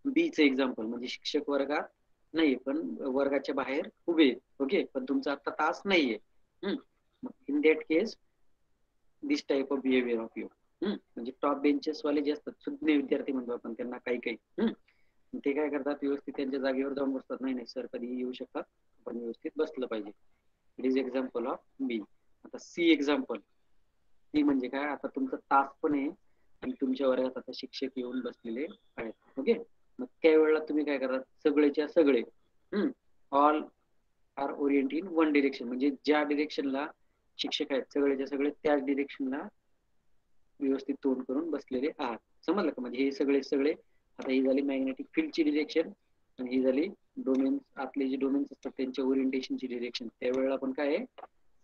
बीच एक्झाम्पल. म्हणजे शिक्षक वर्गात नाही पण वर्गाच्या बाहेर उभे. ओके, पण तुमचा आता तास नाहीये. In that case this type of behaviour of you. म्हणजे टॉप बेंचेस वाले जे असतात, सुज्ञ विद्यार्थी म्हणतो आपण त्यांना, काही ते काय करतात, व्यवस्थित त्यांच्या जागेवर जाऊन बसतात. नाही सर कधी येऊ शकतात, आपण व्यवस्थित बसलं पाहिजे. इट इज एक्झाम्पल ऑफ बी. आता सी एक्झाम्पल. सी म्हणजे काय, आता तुमचा तास पण आहे आणि तुमच्या वर्गात आता शिक्षक येऊन बसलेले आहेत. ओके, मग त्यावेळेला तुम्ही काय करतात, सगळेच्या सगळे all are orient in one direction. म्हणजे ज्या डिरेक्शनला शिक्षक आहेत सगळेच्या सगळे त्याच डिरेक्शनला व्यवस्थित तोंड करून बसलेले आहात. समजलं का. म्हणजे हे सगळे आता ही झाली मॅग्नेटिक फील्डची डिरेक्शन आणि ही झाली डोमेन, आपले जे डोमेन्स असतात त्यांच्या ओरिएंटेशनची डिरेक्शन. त्यावेळेला पण काय आहे,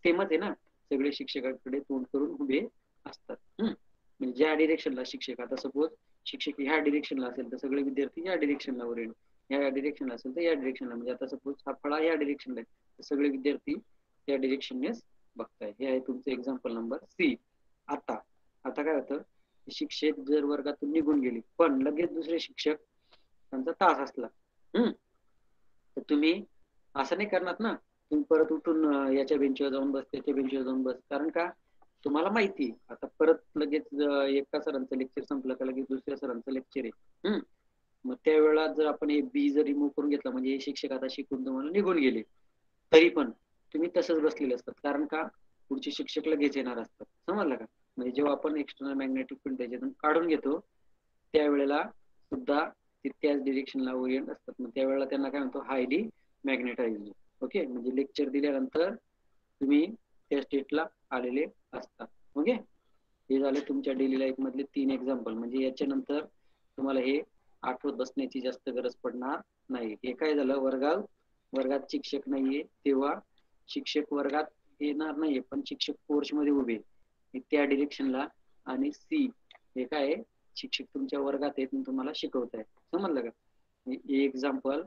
सेमच आहे ना, सगळे शिक्षकांकडे तोंड करून उभे असतात. म्हणजे ज्या डिरेक्शनला शिक्षक, आता सपोज शिक्षक ह्या डिरेक्शनला असेल तर सगळे विद्यार्थी या डिरेक्शनला ओरिएंट, ह्या डिरेक्शनला असेल तर या डिरेक्शनला. म्हणजे आता सपोज हा फळा या डिरेक्शनला आहे तर सगळे विद्यार्थी त्या डिरेक्शननेच बघताय. हे आहे तुमचं एक्झाम्पल नंबर सी. आता काय होतं, शिक्षक जर वर्गातून निघून गेले पण लगेच दुसरे शिक्षक त्यांचा तास असला तर तुम्ही असं नाही करणार ना, तुम्ही परत उठून याच्या बेंचवर जाऊन बस, त्याच्या बेंचवर जाऊन बस. कारण का, तुम्हाला माहिती आता परत लगेच एका सरांचं लेक्चर संपलं का लगेच दुसऱ्या सरांचं लेक्चर आहे. मग त्यावेळेला जर आपण हे बी जर रिमूव्ह करून घेतला, म्हणजे हे शिक्षक आता शिकून तुम्हाला निघून गेले तरी पण तुम्ही तसंच बसलेले असतात. कारण का, पुढचे शिक्षक लगेच येणार असतात. समजलं का. म्हणजे जेव्हा आपण एक्सटर्नल मॅग्नेटिक फील्ड त्याच्यातून काढून घेतो त्यावेळेला सुद्धा ते त्याच डिरेक्शनला ओरिएंट असतात. मग त्यावेळेला त्यांना काय म्हणतो, हायली मॅग्नेटाइज्ड. ओके, म्हणजे लेक्चर दिल्यानंतर तुम्ही त्या स्टेटला आलेले असतात. ओके, हे झाले तुमच्या डेली लाईफ मधले 3 एक्झाम्पल. म्हणजे याच्यानंतर तुम्हाला हे आठवत बसण्याची जास्त गरज पडणार नाही. हे काय झालं, वर्गात शिक्षक नाहीये तेव्हा शिक्षक वर्गात येणार नाहीये पण शिक्षक कोर्स मध्ये उभे त्या डिरेक्शनला. आणि सी हे काय, शिक्षक तुमच्या वर्गात येत तुम्हाला शिकवत आहे. समजलं का. ए example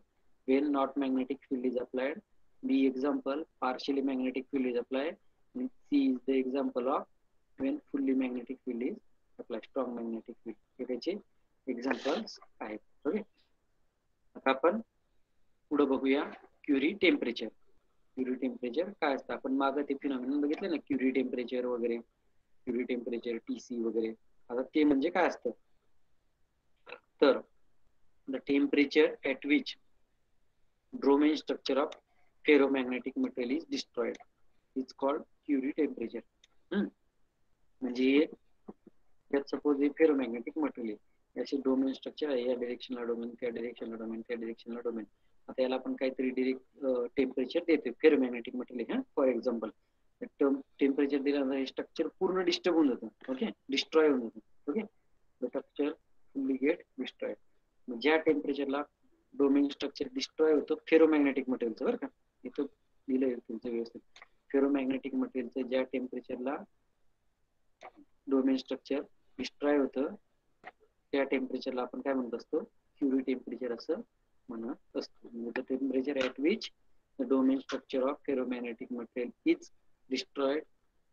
when not magnetic field is applied, B example partially magnetic field is applied, and C is the example of when fully magnetic field is applied, strong magnetic field. हे त्याचे एक्झाम्पल्स आहेत. ओके, आता आपण पुढे बघूया Curie temperature. Curie temperature काय असतं, आपण मागं ते फिनॉमिनन बघितलं ना, क्युरी टेम्परेचर वगैरे, क्युरी टेम्परेचर TC वगैरे. आता ते म्हणजे काय असतं, तर the temperature at which domain structure of ferromagnetic material is destroyed is called Curie temperature. म्हणजे त्यात सपोज हे फेरोमॅग्नेटिक मटेरियल आहे, याचे डोमेन स्ट्रक्चर आहे, या डिरेक्शनला डोमेन, त्या डिरेक्शनला डोमेन, त्या डिरेक्शनला डोमेन. आता याला आपण काहीतरी डिरेक्ट टेम्परेचर देतो ferromagnetic material. For example temperature दिल्यानंतर हे स्ट्रक्चर पूर्ण डिस्टर्ब होऊन जातं. ओके, डिस्ट्रॉय होऊन जातं. Okay, the structure fully get destroyed. ज्या टेम्परेचरला डोमेन स्ट्रक्चर डिस्ट्रॉय होतं फेरोमॅग्नेटिक मटेरियलचं, बरं का, इथं दिलंय तुमचं व्यवस्थित. फेरोमॅग्नेटिक मटेरियलचं ज्या टेम्परेचरला डोमेन स्ट्रक्चर डिस्ट्रॉय होतं त्या टेम्परेचरला आपण काय म्हणत असतो, क्युरी टेम्परेचर असं म्हणत असतो. म्हणजे the temperature at which the domain structure of ferromagnetic material is destroyed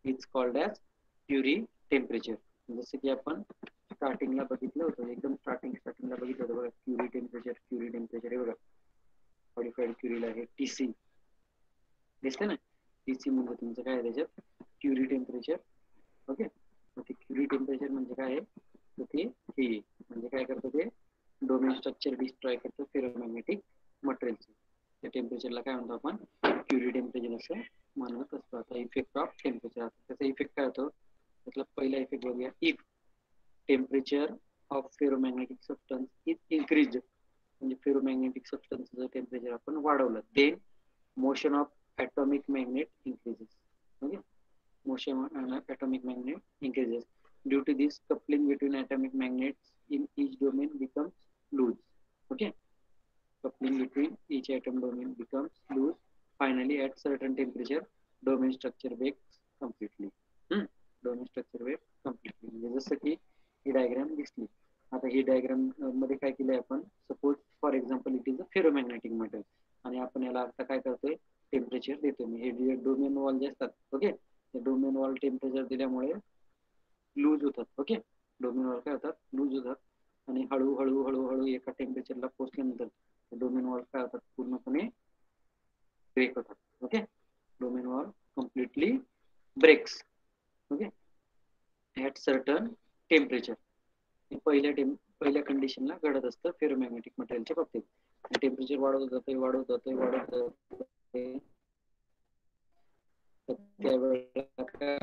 is called as Curie temperature. जसं की आपण स्टार्टिंगला बघितलं होतं, एकदम स्टार्टिंगला बघितलं होतं बघा, क्युरी टेम्परेचर हे बघा, मॉडिफाईड क्युरीला आहे TC दिसतं ना. TC म्हणजे तुमचं काय आहे त्याच्यात, क्युरी टेम्परेचर. ओके, मग ते क्युरी टेम्परेचर म्हणजे काय आहे, तर ते हे म्हणजे काय करतं, ते डोमेन स्ट्रक्चर डिस्ट्रॉय करतं फेरोमॅग्नेटिक मटेरियलचं. त्या टेम्परेचरला काय म्हणतो आपण, क्युरी टेम्परेचर असं म्हणत असतो. आता इफेक्ट ऑफ टेम्परेचर, त्याचा इफेक्ट काय होतो, त्यातला पहिला इफेक्ट बघूया. If temperature of ferromagnetic substance is increase, म्हणजे फेरोमॅग्नेटिक सबस्टन्सचं टेम्परेचर आपण वाढवलं, then motion of atomic magnet increases. Okay, motion on atomic magnet increases. Due to this, coupling between atomic magnets in each domain becomes loose. Okay, coupling between each atom domain becomes loose. Finally, at certain temperature, domain structure breaks completely. Domain structure breaks completely. म्हणजे जसं की ही diagram दिसली. आता ही diagram मध्ये काय केलंय आपण, suppose for example it is a ferromagnetic material, आणि आपण याला आता काय करतोय, टेम्परेचर देतो. मी हे जे डोमेन वॉल जे असतात, ओके, ते डोमेन वॉल टेम्परेचर दिल्यामुळे लूज होतात. ओके, डोमेन वॉल काय होतात, लूज होतात, आणि हळूहळू हळूहळू एका टेम्परेचरला पोहोचल्यानंतर डोमेन वॉल काय होतात, पूर्णपणे ब्रेक होतात. Okay, domain wall completely breaks. Okay, at certain temperature. पहिल्या कंडिशनला घडत असतं फेरोमॅग्नेटिक मटेरियलच्या बाबतीत. टेम्परेचर वाढवत जाते त्यावेळेला काय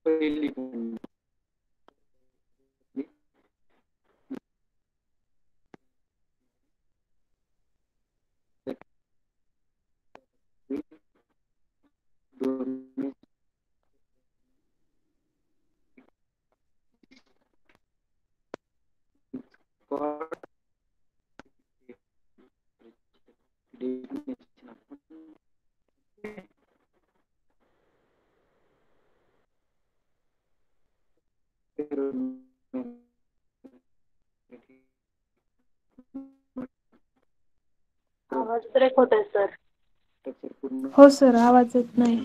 पहिली आवाज ब्रेक होतोय सर. हो सर, आवाज येत नाही.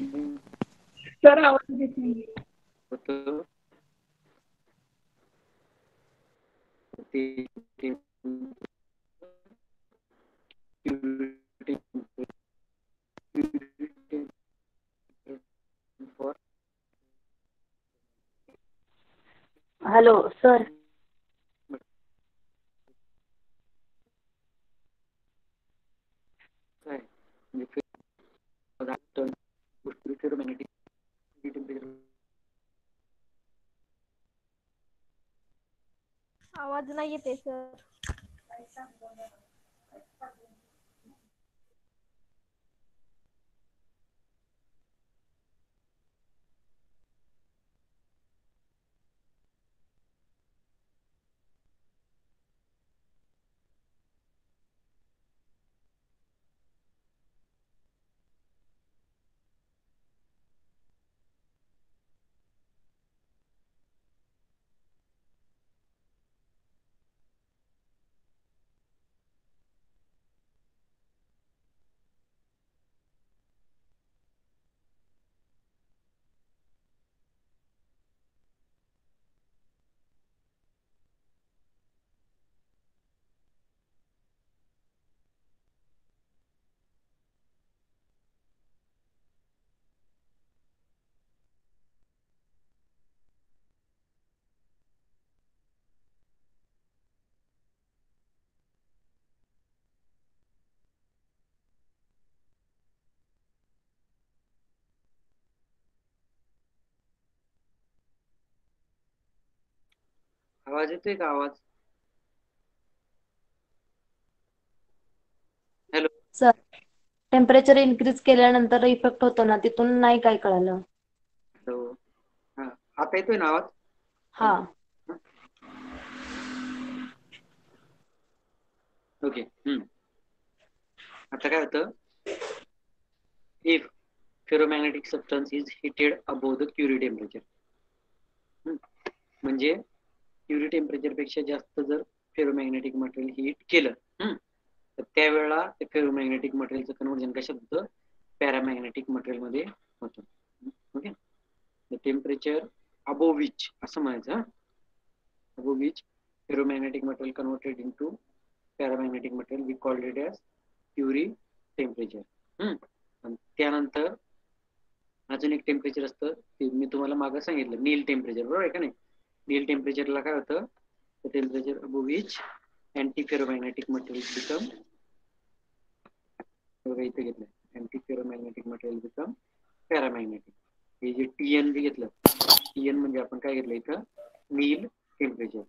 सर आवाज येत नाही. Hello sir. आवाज नाही येते सर. आवाज येतोय का आवाज? हॅलो. सर टेम्परेचर इन्क्रीज केल्यानंतर इफेक्ट होतो ना, तिथून नाही काय कळालं. हॅलो. हा, आता येतोय ना आवाज? हा. ओके. आता काय होतं, if ferromagnetic substance is heated above the Curie temperature, म्हणजे क्युरी टेम्परेचर पेक्षा जास्त जर फेरोमॅग्नेटिक मटेरियल हीट केलं, तर त्यावेळेला ते फेरोमॅग्नेटिक मटेरियलचं कन्व्हर्जन कशात होतं, पॅरामॅग्नेटिक मटेरियल मध्ये होतं. Okay. The temperature above which असं म्हणायचं, above which ferromagnetic material converted into paramagnetic material we called it as Curie temperature. आणि त्यानंतर अजून एक टेम्परेचर असतं, ते मी तुम्हाला मागं सांगितलं, नील टेम्परेचर, बरोबर आहे का नाही? नील टेम्परेचरला काय होतं, the temperature above which anti ferromagnetic material become, इथे घेतलं, anti ferromagnetic material become paramagnetic. हे जे TN घेतलं, TN म्हणजे आपण काय घेतलं इथं, नील टेम्परेचर.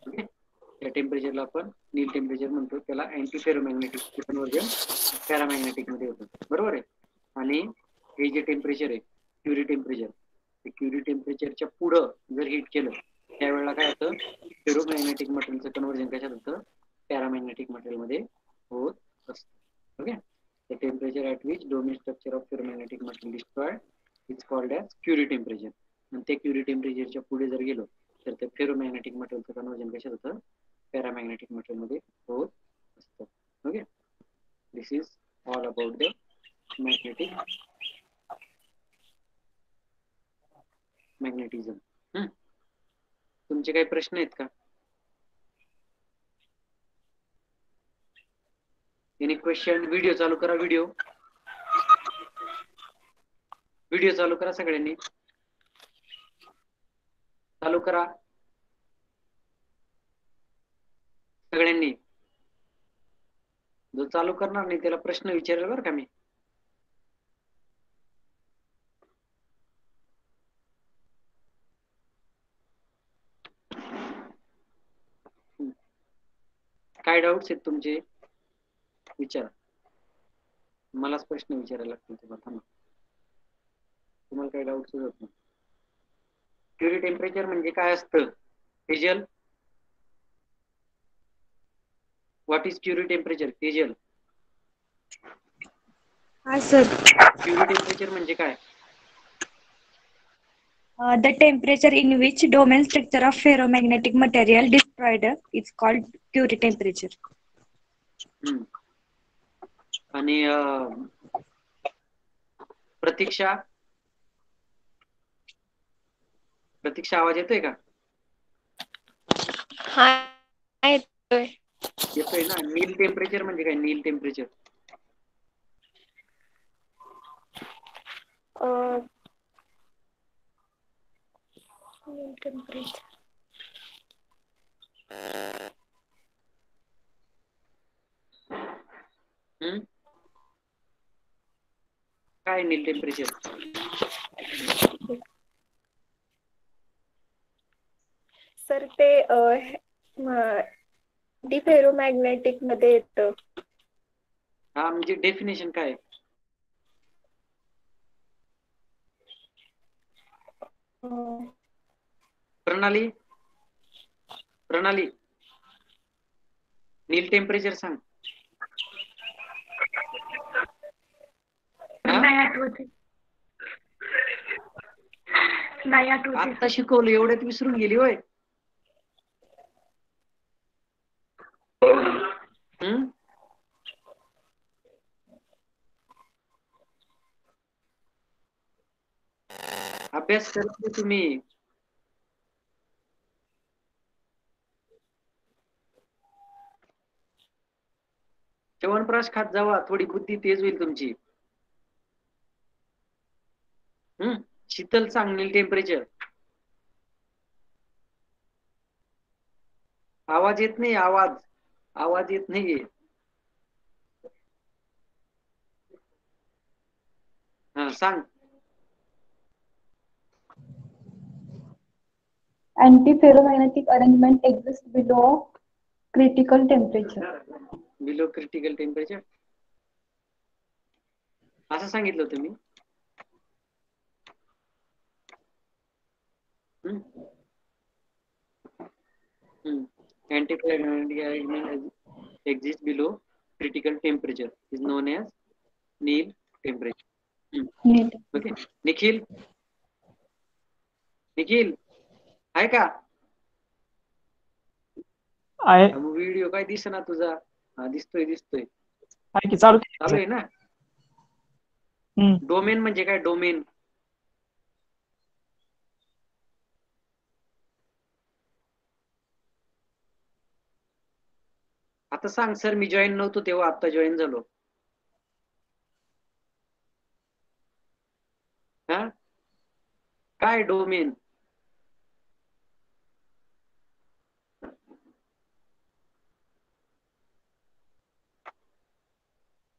ओके. त्या टेम्परेचरला आपण नील टेम्परेचर म्हणतो, त्याला अँटी फेरोमॅग्नेटिक कन्वर्जन पॅरामॅग्नेटिक मध्ये होतं, बरोबर आहे. आणि हे जे टेम्परेचर आहे क्युरी टेम्परेचर, ते क्युरी टेम्परेचरच्या पुढं जर हीट केलं त्यावेळेला काय होतं, फेरोमॅग्नेटिक मटेरियलचं कन्वर्जन कशात होतं, पॅरामॅग्नेटिक मटेरियल मध्ये होत असतं. Okay. The temperature at which domain structure of ferromagnetic material destroyed is called as Curie temperature. आणि ते क्युरी टेम्परेचरच्या पुढे जर गेलो तर ते फेरोमॅग्नेटिक मटेरियलचं कन्वर्जन कशात होतं, पॅरामॅग्नेटिक मटेरियल मध्ये होत असतं. Okay. This is all about the magnetism. तुमचे काही प्रश्न आहेत का? Any question? व्हिडिओ चालू करा, व्हिडिओ चालू करा, सगळ्यांनी चालू करा, सगळ्यांनी. जो चालू करणार नाही त्याला प्रश्न विचारेल बरं का मी. काय डाऊट्स आहेत तुमचे, विचारा. मलाच प्रश्न विचारायला लागतील तुम्हाला. तुम्हाला काही डाऊट्स होत नाही. क्युरी टेम्परेचर म्हणजे काय असतं, Tejal? What is Curie temperature, Tejal? हा सर. क्युरी टेम्परेचर म्हणजे काय? The temperature in which domain structure of ferromagnetic material destroyed is called Curie temperature. आणि प्रतीक्षा, आवाज येतोय का? हा येतोय. येतोय ना. नील टेम्परेचर म्हणजे काय, नील टेम्परेचर? टेम्परेचर काय नील टेम्परेचर? सर ते डिफेरोमॅग्नेटिक मध्ये येतं. हा, म्हणजे डेफिनेशन काय? प्रणाली, नील टेम्परेचर सांग. नाही आठवत. आता शिकवलं एवढ्यात विसरून गेली होय? अभ्यास करत तुम्ही. च्यवनप्राश खात जावा, थोडी बुद्धी तेज होईल तुमची. शीतल सांग, नील टेम्परेचर. आवाज येत नाही, आवाज येत नाहीये. हा सांग. Antiferromagnetic arrangement exists below critical temperature. Below critical temperature असं सांगितलं होतं मी. Antiferromagnetic arrangement exists below critical temperature is known as Neal temperature. Okay. Nikhil आहे का? आहे व्हिडिओ काय दिसेना तुझा? हा दिसतोय आहे की चालू चालू आहे ना. डोमेन म्हणजे काय? डोमेन आता सांग सर. मी जॉईन नव्हतो तेव्हा, आता जॉईन झालो. हा काय डोमेन?